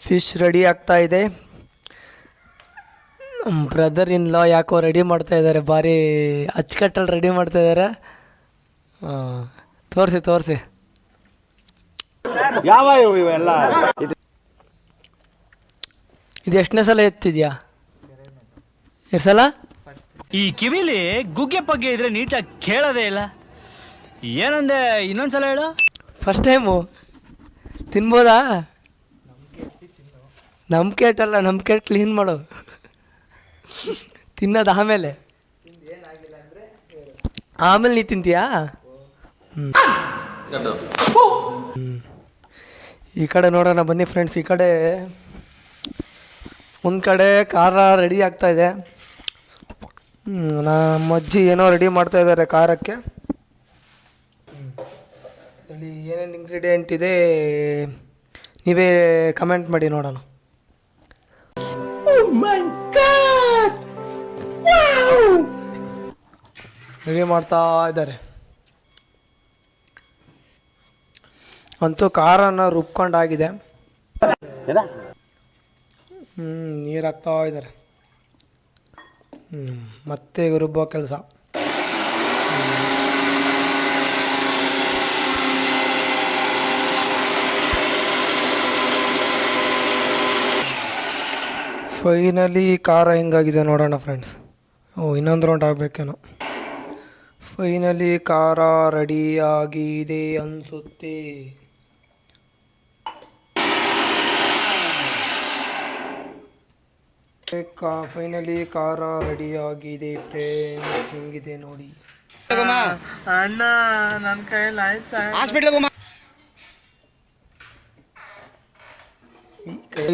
Fish ready ಆಗ್ತಾ ಇದೆ. ನಮ್ಮ ಬ್ರದರ್ ಇನ್ ಲಾ ಯಾಕೋ ರೆಡಿ ಮಾಡ್ತಾ ಇದ್ದಾರೆ, ಭಾರಿ ಅಚ್ಚುಕಟ್ಟಲ್ಲಿ ರೆಡಿ ಮಾಡ್ತಾ ಇದ್ದಾರೆ. ತೋರಿಸಿ ಯಾವ ಇವೆಲ್ಲ ಇದು ಎಷ್ಟನೇ ಸಲ ಎತ್ತಿದ್ಯಾ? ಎಷ್ಟು ಸಲ? ಈ ಕಿವಿಲಿ ಗುಗ್ಗೆ ಪಗ್ಗೆ ಇದ್ರೆ ನೀಟಾಗಿ ಕೇಳೋದೇ ಇಲ್ಲ. ಏನಂದೆ, ಇನ್ನೊಂದ್ಸಲ ಹೇಳು. ಫಸ್ಟ್ ಟೈಮು ತಿನ್ಬೋದಾ? ನಂಬಿಕೆ ಕ್ಲೀನ್ ಮಾಡು, ತಿನ್ನೋದು ಆಮೇಲೆ ನೀ ತಿಂತೀಯಾ? ಈ ಕಡೆ ನೋಡೋಣ ಬನ್ನಿ ಫ್ರೆಂಡ್ಸ್. ಈ ಕಡೆ ಒಂದು ಕಡೆ ಖಾರ ರೆಡಿ ಆಗ್ತಾ ಇದೆ. ನಮ್ಮ ಅಜ್ಜಿ ಏನೋ ರೆಡಿ ಮಾಡ್ತಾ ಇದ್ದಾರೆ ಖಾರಕ್ಕೆ. ಇಲ್ಲಿ ಏನೇನು ಇಂಗ್ರೀಡಿಯೆಂಟ್ ಇದೆ ನೀವೇ ಕಮೆಂಟ್ ಮಾಡಿ ನೋಡೋಣ. ರೆಡಿ ಮಾಡ್ತಾ ಇದ್ದಾರೆ. ಅಂತೂ ಖಾರನ ರುಬ್ಕೊಂಡಾಗಿದೆ. ನೀರು ಹಾಕ್ತಾ ಇದ್ದಾರೆ. ಮತ್ತೆ ರುಬ್ಬೋ ಕೆಲಸ. ಫೈನಲಿ ಖಾರ ಹೆಂಗಾಗಿದೆ ನೋಡೋಣ ಫ್ರೆಂಡ್ಸ್. ಇನ್ನೊಂದು ರೌಂಡ್ ಆಗಬೇಕೇನೋ. ಫೈನಲಿ ಖಾರ ರೆಡಿ ಆಗಿದೆ ಅನಿಸುತ್ತೆ. ಫೈನಲಿ ಖಾರ ರೆಡಿ ಆಗಿದೆ ಫ್ರೆಂಡ್ಸ್. ಹೆಂಗಿದೆ ನೋಡಿ. ಅಣ್ಣ ನನ್ನ ಕೈಯಲ್ಲಿ ಆಯ್ತಾ?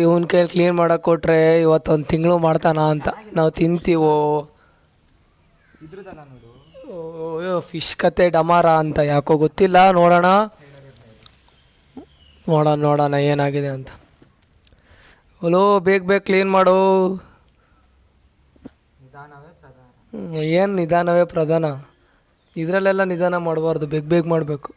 ಇವನ್ ಕೈಯಲ್ಲಿ ಕ್ಲೀನ್ ಮಾಡಕ್ಕೆ ಕೊಟ್ರೆ ಇವತ್ತೊಂದು ತಿಂಗಳು ಮಾಡ್ತಾನ ಅಂತ ನಾವು ತಿಂತೀವೋ. ಫಿಶ್ ಕತೆ ಡಮಾರ ಅಂತ ಯಾಕೋ ಗೊತ್ತಿಲ್ಲ. ನೋಡೋಣ ಏನಾಗಿದೆ ಅಂತ. ಬೇಗ ಕ್ಲೀನ್ ಮಾಡು. ಏನು ನಿಧಾನವೇ ಪ್ರಧಾನ? ಇದರಲ್ಲೆಲ್ಲ ನಿಧಾನ ಮಾಡಬಾರ್ದು, ಬೇಗ ಮಾಡಬೇಕು.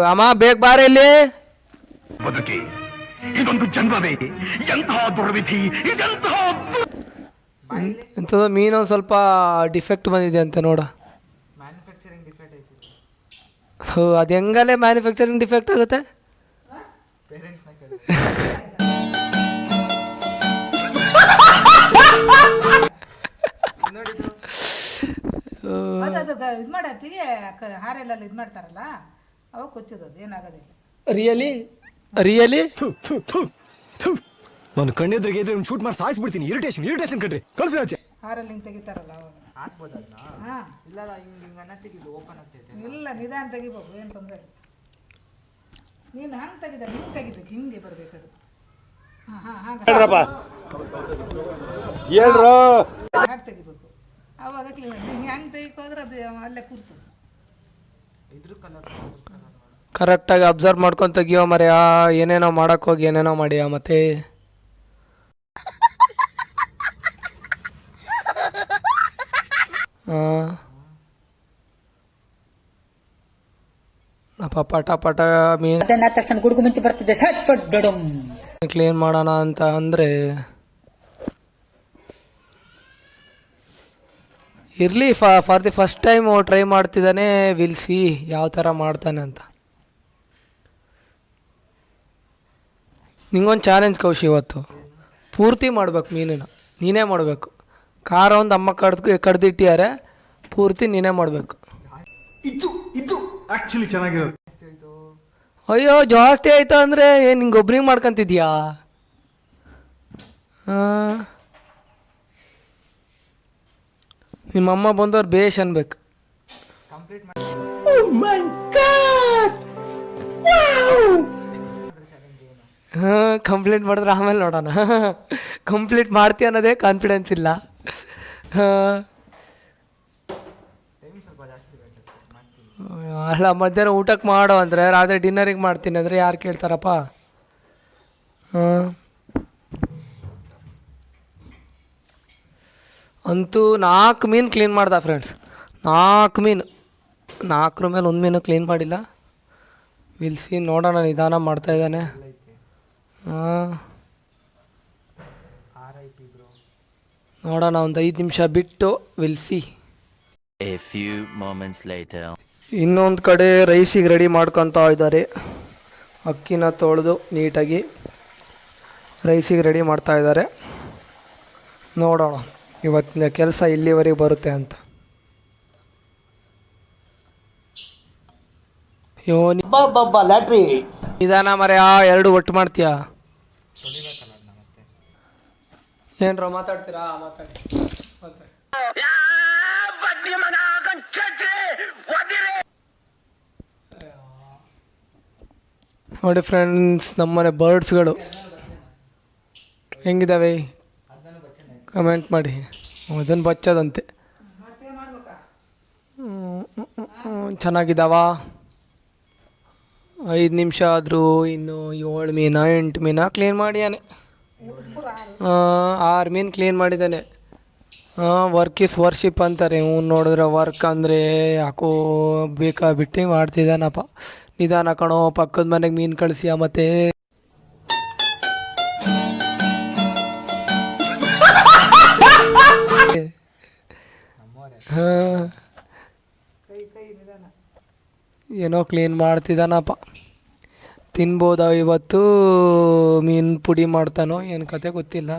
ಅಮ್ಮ ಬೇಗ ಬಾರ ಇಲ್ಲಿ. ಬದುಕಿ ಇದೊಂದು ಜನ್ಮವೇ, ಎಂತಹ ದುರ್ವಿಧಿ ಇದೆಂತಹ. ಎಂಥದ್ದು ಮೀನು ಸ್ವಲ್ಪ ಡಿಫೆಕ್ಟ್ ಬಂದಿದೆ ಅಂತ ನೋಡ. ಸೊ ಅದು ಹೆಂಗಲ್ಲೇ ಮ್ಯಾನುಫ್ಯಾಕ್ಚರಿಂಗ್ ಡಿಫೆಕ್ಟ್ ಆಗುತ್ತೆ? ಇದು ಮಾಡತ್ತಿ ಹಾರೆಲ್ಲ ಇದು ಮಾಡ್ತಾರಲ್ಲ ಅವಾಗ ಕೊಚ್ಚೋದು ಏನಾಗೋದಿಲ್ಲ. ರಿಯಲಿ ನಾನು ಕಣ್ಣೆದ್ರಿಗೆ ಇದ್ರೆ ಶೂಟ್ ಮಾಡಿ ಸಾಯಿಸ್ಬಿಡ್ತೀನಿ. ಇರಿಟೇಷನ್ ಕಣ್ರಿ. ಕಳ್ಸಿ ಆಚೆ. ಹಾರಲ್ಲಿ ಹಿಂಗೆ ತೆಗಿತಾರಲ್ಲ ಅವಾಗ ಹಾಕ್ಬೋದಲ್ಲ? ಹಾಂ ಇಲ್ಲ ಹಿಂಗನ್ನ ತೆಗಿದು ಓಪನ್ ಆಗ್ತೈತೆ. ಇಲ್ಲ ನಿಧಾನ ತೆಗಿಬೇಕು, ಏನು ತೊಂದರೆ ಇಲ್ಲ. ನೀನು ಹಂಗೆ ತೆಗಿದ ಹಿಂಗೆ ತೆಗಿಬೇಕು, ಹಿಂಗೆ ಬರಬೇಕದು. ಹಾಗೆ ತೆಗಿಬೇಕು. ಅವಾಗ ಕ್ಲೀನ್. ಹೆಂಗೆ ತೆಗಿಕೋದ್ರೆ ಅದು ಅಲ್ಲೇ ಕೂರ್ತದೆ. ಇದ್ರ ಕಲರ್ ಕರೆಕ್ಟಾಗಿ ಅಬ್ಸರ್ವ್ ಮಾಡ್ಕೊಂಡು ತೆಗಿಯೋ ಮರೆಯ. ಏನೇನೋ ಮಾಡೋಕ್ಕೋಗಿ ಏನೇನೋ ಮಾಡಿಯ ಮತ್ತೆ. ಪಟ ಮೀನು ತಕ್ಷಣ ಗುಡುಗು ಮುಂಚೆ ಬರ್ತಿದ್ದೆ. ಕ್ಲೀನ್ ಮಾಡೋಣ ಅಂತ ಅಂದರೆ ಇರಲಿ. For the first time try ಮಾಡ್ತಿದ್ದಾನೆ. ವಿಲ್ ಸಿ ಯಾವ ಥರ ಮಾಡ್ತಾನೆ ಅಂತ. ನಿಂಗೊಂದು ಚಾಲೆಂಜ್ ಕೌಶಿ, ಇವತ್ತು ಪೂರ್ತಿ ಮಾಡ್ಬೇಕು ಮೀನನ್ನ ನೀನೇ ಮಾಡಬೇಕು. ಖಾರ ಒಂದು ಅಮ್ಮ ಕಡ್ದಿಟ್ಟಿದ್ದಾರೆ, ಪೂರ್ತಿ ನೀನೇ ಮಾಡಬೇಕು. ಇದು ಆಕ್ಚುಲಿ ಚೆನ್ನಾಗಿರೋದು. ಅಯ್ಯೋ ಜಾಸ್ತಿ ಆಯ್ತು ಅಂದರೆ ಏನು ನಿಂಗೆ ಒಬ್ರಿಗೆ ಮಾಡ್ಕೊತಿದ್ಯಾ? ನಿಮ್ಮಮ್ಮ ಬಂದವ್ರು ಬೇಷ್ ಅನ್ಬೇಕು. ಕಂಪ್ಲೀಟ್ ಮಾಡಿದ್ರೆ ಆಮೇಲೆ ನೋಡೋಣ. ಕಂಪ್ಲೀಟ್ ಮಾಡ್ತೀಯ ಅನ್ನೋದೇ ಕಾನ್ಫಿಡೆನ್ಸ್ ಇಲ್ಲ. ಅಲ್ಲ ಮಧ್ಯಾಹ್ನ ಊಟಕ್ಕೆ ಮಾಡೋ ಅಂದರೆ ರಾತ್ರಿ ಡಿನ್ನರಿಗೆ ಮಾಡ್ತೀನಿ ಅಂದರೆ ಯಾರು ಕೇಳ್ತಾರಪ್ಪ? ಅಂತೂ 4 ಮೀನು ಕ್ಲೀನ್ ಮಾಡ್ದ ಫ್ರೆಂಡ್ಸ್. 4 ಮೀನು, 4 ಮೇಲೆ 1 ಮೀನು ಕ್ಲೀನ್ ಮಾಡಿಲ್ಲ. ವಿಲ್ಸಿ ನೋಡೋಣ, ನಿಧಾನ ಮಾಡ್ತಾಯಿದ್ದಾನೆ. ಹಾಂ, ನೋಡೋಣ, ಒಂದು 5 ನಿಮಿಷ ಬಿಟ್ಟು will see. A few moments later. ಇನ್ನೊಂದು ಕಡೆ ರೈಸಿಗೆ ರೆಡಿ ಮಾಡ್ಕೊತಾ ಇದ್ದಾರೆ. ಅಕ್ಕಿನ ತೊಳೆದು ನೀಟಾಗಿ ರೈಸಿಗೆ ರೆಡಿ ಮಾಡ್ತಾ ಇದ್ದಾರೆ. ನೋಡೋಣ ಇವತ್ತಿನ ಕೆಲಸ ಇಲ್ಲಿವರೆಗೆ ಬರುತ್ತೆ ಅಂತ. ಯೋ ಲ್ಯಾಟ್ರಿ ನಿಧಾನ ಮರ್ಯಾ, 2 ಒಟ್ಟು ಮಾಡ್ತೀಯಾ? ಏನ್ರ ಮಾತಾಡ್ತೀರಾ? ಮಾತಾಡಿ. ನೋಡಿ ಫ್ರೆಂಡ್ಸ್, ನಮ್ಮನೆ ಬರ್ಡ್ಸ್ಗಳು ಹೆಂಗಿದ್ದಾವೆ ಕಮೆಂಟ್ ಮಾಡಿ. ಅದನ್ನು ಬಚ್ಚದಂತೆ. ಚೆನ್ನಾಗಿದ್ದಾವ. 5 ನಿಮಿಷ ಆದರೂ ಇನ್ನು 7 ಮೀನ 8 ಮೀನ ಕ್ಲೀನ್ ಮಾಡಿಯಾನೆ. 6 ಮೀನು ಕ್ಲೀನ್ ಮಾಡಿದ್ದಾನೆ. ವರ್ಕ್ ಇಸ್ ವರ್ಷಿಪ್ ಅಂತಾರೆ. ನೋಡಿದ್ರೆ ವರ್ಕ್ ಅಂದರೆ ಯಾಕೋ ಬೇಕಾಬಿಟ್ಟು ಮಾಡ್ತಿದ್ದಾನಪ್ಪ. ನಿಧಾನ ಕಣೋ, ಪಕ್ಕದ ಮನೆಗೆ ಮೀನು ಕಳಿಸಿಯ ಮತ್ತೆ. ಏನೋ ಕ್ಲೀನ್ ಮಾಡ್ತಿದ್ದಾನಪ್ಪ. ತಿನ್ಬೋದ ಇವತ್ತು? ಮೀನು ಪುಡಿ ಮಾಡ್ತಾನೋ ಏನು ಕತೆ ಗೊತ್ತಿಲ್ಲ.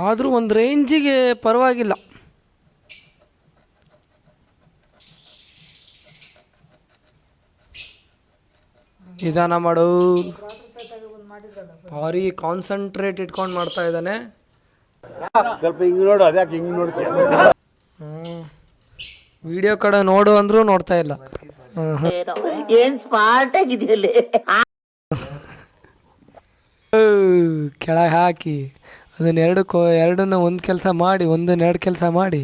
ಆದರೂ ಒಂದು ರೇಂಜಿಗೆ ಪರವಾಗಿಲ್ಲ. ನಿಧಾನ ಮಾಡು. ಭಾರಿ ಕಾನ್ಸಂಟ್ರೇಟ್ ಇಟ್ಕೊಂಡು ಮಾಡ್ತಾ ಇದ್ದಾನೆ. ಸ್ವಲ್ಪ ಹಿಂಗೆ ನೋಡು, ಅದ್ಯಾಕೆ ಹಿಂಗೆ ನೋಡ್ತೀಯ? ವಿಡಿಯೋ ಕಡೆ ನೋಡು ಅಂದ್ರೂ ನೋಡ್ತಾ ಇಲ್ಲ. ಏನ್ ಸ್ಮಾರ್ಟ್ ಆಗಿದೆಯಲ್ಲಿ ಕೆಳಗೆ ಹಾಕಿ ಅದನ್ನ ಎರಡನ್ನ ಒಂದು ಕೆಲಸ ಮಾಡಿ, ಒಂದನ್ನ 2 ಕೆಲಸ ಮಾಡಿ.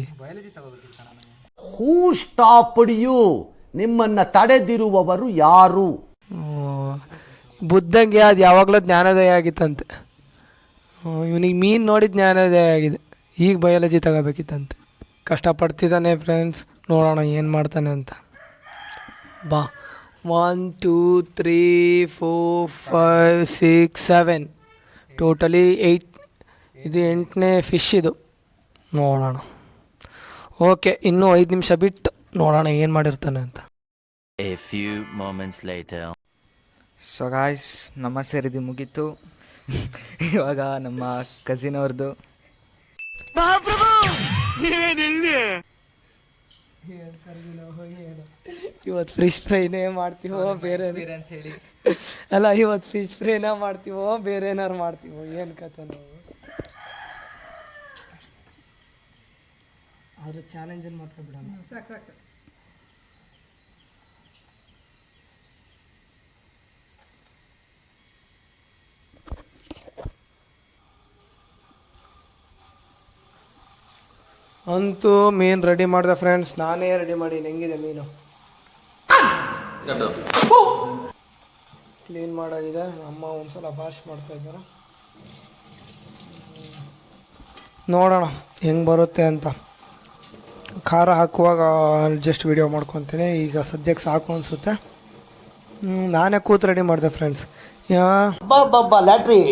ಹೂ ಸ್ಟಾಪ್ಡ್ ಯು? ನಿಮ್ಮನ್ನ ತಡೆದಿರುವವರು ಯಾರು? ಬುದ್ಧಂಗೆ ಅದು ಯಾವಾಗಲೂ ಜ್ಞಾನೋದಯ ಆಗಿತ್ತಂತೆ. ಇವನಿಗೆ ಮೀನು ನೋಡಿ ಜ್ಞಾನೋದಯ ಆಗಿದೆ. ಈಗ ಬಯಾಲಜಿ ತಗೋಬೇಕಿತ್ತಂತೆ. ಕಷ್ಟಪಡ್ತಿದ್ದಾನೆ ಫ್ರೆಂಡ್ಸ್. ನೋಡೋಣ ಏನು ಮಾಡ್ತಾನೆ ಅಂತ. ಬಾ 1 2 3 4 5 6 7 ಟೋಟಲಿ 8. ಇದು 8ನೇ ಫಿಶ್ ಇದು. ನೋಡೋಣ. ಓಕೆ, ಇನ್ನೂ 5 ನಿಮಿಷ ಬಿಟ್ಟು ನೋಡೋಣ ಏನು ಮಾಡಿರ್ತಾನೆ ಅಂತ. A few moments later. So guys, ನಮ್ಮ ಸೇರಿದ್ದು ಮುಗೀತು. ಇವಾಗ ನಮ್ಮ ಕಸಿನ್ ಅವ್ರದ್ದು ಇವತ್ತು ಫಿಶ್ ಫ್ರೈನೇ ಮಾಡ್ತೀವೋ ಬೇರೆ ಹೇಳಿ. ಅಲ್ಲ, ಇವತ್ತು ಫಿಶ್ ಫ್ರೈನ ಮಾಡ್ತೀವೋ ಬೇರೆ ಏನಾರು ಮಾಡ್ತೀವೋ ಏನು ಕತೆ ನಾವು. ಆದರೂ ಚಾಲೆಂಜನ್ನು ಮಾತ್ರ ಬಿಡೋಣ. ಸಾಕು ಸಾಕು. ಅಂತೂ ಮೀನು ರೆಡಿ ಮಾಡಿದೆ ಫ್ರೆಂಡ್ಸ್. ನಾನೇ ರೆಡಿ ಮಾಡೀನಿ. ಹೆಂಗಿದೆ ಮೀನು? ಕ್ಲೀನ್ ಮಾಡಾಗಿದೆ. ಅಮ್ಮ ಒಂದ್ಸಲ ವಾಶ್ ಮಾಡ್ತಾ ಇದ್ದಾರೆ. ನೋಡೋಣ ಹೆಂಗೆ ಬರುತ್ತೆ ಅಂತ. ಖಾರ ಹಾಕುವಾಗ ಜಸ್ಟ್ ವಿಡಿಯೋ ಮಾಡ್ಕೊತೀನಿ. ಈಗ ಸದ್ಯಕ್ಕೆ ಸಾಕು ಅನಿಸುತ್ತೆ. ನಾನೇ ಕೂತು ರೆಡಿ ಮಾಡಿದೆ ಫ್ರೆಂಡ್ಸ್. ಲ್ಯಾಟ್ರಿ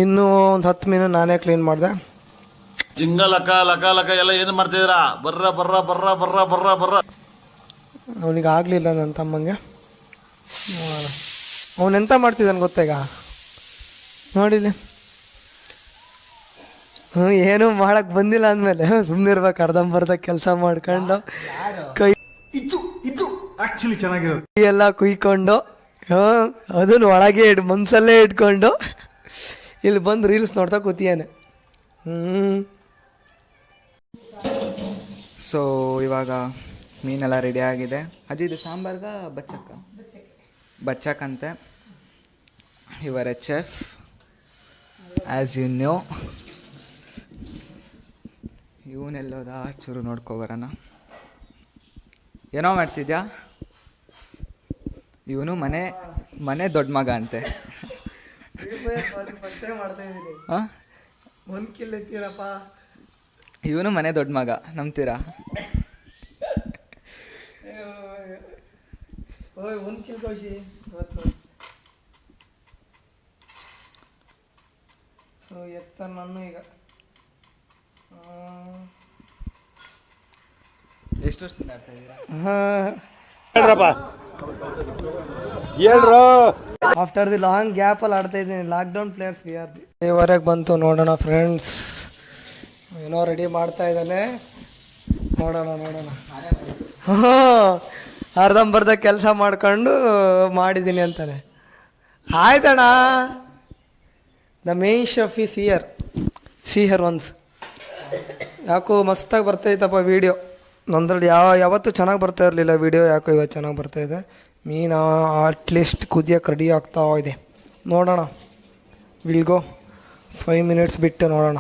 ಇನ್ನೂ ಒಂದು 10 ಮೀನು ನಾನೇ ಕ್ಲೀನ್ ಮಾಡಿದೆ. ಜಿಂಗ ಲಕ ಲಕ ಲಕ ಎಲ್ಲ ಏನು ಮಾಡ್ತಿದ್ದೀರಾ? ಬರ್ರ ಬರ್ರ ಬರ್ರ ಬರ್ರ ಬರ್ರ ಬರ್ರ. ಅವನಿಗೆ ಆಗಲಿಲ್ಲ ನನ್ನ ತಮ್ಮಂಗೆ. ನೋಡೋಣ ಅವನೆಂತ ಮಾಡ್ತಿದ್ದಾನೆ ಗೊತ್ತೀಗ? ನೋಡಿಲಿ. ಏನೂ ಮಾಡಕ್ಕೆ ಬಂದಿಲ್ಲ ಅಂದಮೇಲೆ ಸುಮ್ಮನೆ ಇರ್ಬೇಕು. ಅರ್ಧಂಬರ್ಧ ಕೆಲಸ ಮಾಡ್ಕೊಂಡು ಕೈ ಇದು ಆಕ್ಚುಲಿ ಚೆನ್ನಾಗಿರೋದು. ಎಲ್ಲ ಕುಯ್ಕೊಂಡು ಅದನ್ನು ಒಳಗೆ ಮನಸ್ಸಲ್ಲೇ ಇಟ್ಕೊಂಡು ಇಲ್ಲಿ ಬಂದು ರೀಲ್ಸ್ ನೋಡ್ತಾ ಕೂತಿಯಾನೆ. ಸೊ ಇವಾಗ ಮೀನೆಲ್ಲ ರೆಡಿ ಆಗಿದೆ. ಅದು ಇದು ಸಾಂಬಾರ್ಗ ಬಚ್ಚಕ್ಕಂತೆ. ಇವರ ಚೆಫ್ ಆ್ಯಸ್ ಯು ನೋ. ಇವನೆಲ್ಲೋದ ಚೂರು ನೋಡ್ಕೊಬರೋಣ. ಏನೋ ಮಾಡ್ತಿದ್ಯಾ? ಇವನು ಮನೆ ದೊಡ್ಡ ಮಗ ಅಂತೆ. ಹಾಂ, ಒಂದು ಕಿಲ್ ಎತ್ತೀರಪ್ಪ. ಇವನು ಮನೆ ದೊಡ್ಡ ಮಗ, ನಂಬ್ತೀರಾ? ಓಯ್ ಒಂದು ಕಿಲ್ ಕೌಶಿ ಇವತ್ತು. ಸೊ ಎತ್ತ ನಾನು ಈಗ ಎಷ್ಟು ವರ್ಷದಿಂದ ಆಡ್ತಾ ಇದ್ದೀರಾ? ಆಫ್ಟರ್ ದಿ ಲಾಂಗ್ ಗ್ಯಾಪಲ್ಲಿ ಆಡ್ತಾ ಇದ್ದೀನಿ. ಲಾಕ್ಡೌನ್ ಪ್ಲೇಯರ್ಸ್ ವಿ ಆರ್ ಹೊರಗೆ ಬಂತು. ನೋಡೋಣ ಫ್ರೆಂಡ್ಸ್, ಏನೋ ರೆಡಿ ಮಾಡ್ತಾ ಇದ್ದಾನೆ. ನೋಡೋಣ. ಅರ್ಧಂಬರ್ಧ ಕೆಲಸ ಮಾಡ್ಕೊಂಡು ಮಾಡಿದ್ದೀನಿ ಅಂತಾನೆ. ಆಯ್ತಣ್ಣ, the main chef is here once. ಯಾಕೋ ಮಸ್ತಾಗಿ ಬರ್ತೈತಪ್ಪ ವೀಡಿಯೋ. ನಂದ್ರಲ್ಲಿ ಯಾವತ್ತೂ ಚೆನ್ನಾಗಿ ಬರ್ತಾ ಇರಲಿಲ್ಲ ವೀಡಿಯೋ, ಯಾಕೋ ಇವತ್ತು ಚೆನ್ನಾಗಿ ಬರ್ತಾಯಿದೆ. ಮೀನು ಅಟ್ಲೀಸ್ಟ್ ಕುದಿಯೋಕೆ ರೆಡಿ ಆಗ್ತಾ ಇದೆ. ನೋಡೋಣ, ವಿಲ್ ಗೋ 5 ಮಿನಿಟ್ಸ್ ಬಿಟ್ಟು ನೋಡೋಣ.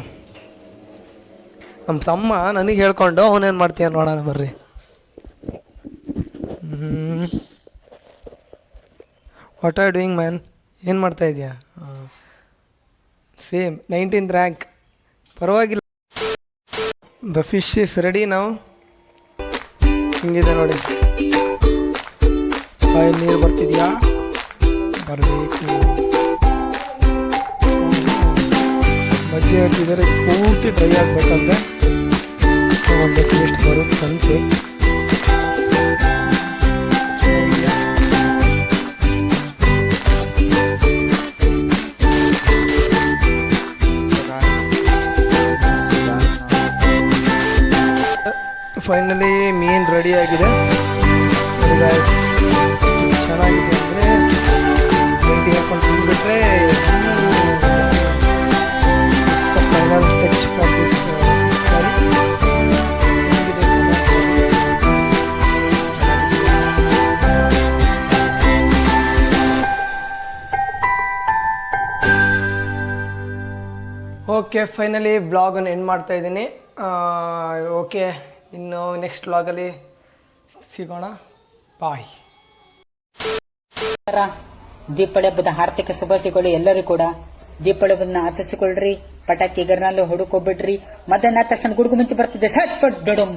ನಮ್ಮ ತಮ್ಮ ನನಗೆ ಹೇಳ್ಕೊಂಡು ಅವನೇನು ಮಾಡ್ತೀಯ ನೋಡೋಣ ಬರ್ರಿ. What are doing man? ಏನು ಮಾಡ್ತಾ ಇದೆಯಾ? ಸೇಮ್ 19th ರ್ಯಾಂಕ್, ಪರವಾಗಿಲ್ಲ. ದ ಫಿಶ್ ಇಸ್ ರೆಡಿ ನಾವು. ಹಿಂಗಿದೆ ನೋಡಿ, ಬಾಯಲ್ಲಿ ನೀರು ಬರ್ತಿದ್ಯಾ? ಬರಬೇಕು. ಮಜ್ಜೆ ಹಾಕಿದರೆ ಪೂರ್ತಿ ಡ್ರೈ ಆಗಬೇಕಂತೆ. ಒಂದು ಟೇಸ್ಟ್ ಬರುತ್ತಂತೆ. ಫೈನಲಿ ಮೀನು ರೆಡಿ ಆಗಿದೆ. ಚೆನ್ನಾಗಿದೆ ಅಂದರೆ ರೆಡಿ ಹಾಕೊಂಡು ತಿಂದ್ಬಿಟ್ರೆ final touch for this fish curry. Okay, finally ಬ್ಲಾಗನ್ನು ಎಂಡ್ ಮಾಡ್ತಾ ಇದ್ದೀನಿ. ಓಕೆ, ಇನ್ನು ನೆಕ್ಸ್ಟ್ ವ್ಲಾಗಲ್ಲಿ ಸಿಗೋಣ. ಬಾಯ್. ದೀಪಾವಳಿ ಹಬ್ಬದ ಆರ್ಥಿಕ ಶುಭಾಶಯಗಳು ಎಲ್ಲರೂ ಕೂಡ. ದೀಪಾವಳಿ ಹಬ್ಬದನ್ನ ಆಚರಿಸಿಕೊಳ್ಳ್ರಿ. ಪಟಾಕಿ ಗರ್ನಲ್ಲೂ ಹುಡುಕೋಬಿಡ್ರಿ. ಮಧ್ಯಾಹ್ನ ತಕ್ಷಣ ಗುಡುಗು ಮುಂಚೆ ಬರ್ತಿದೆ. ಸಟ್ ಪಟ್ ಡಡಮ್.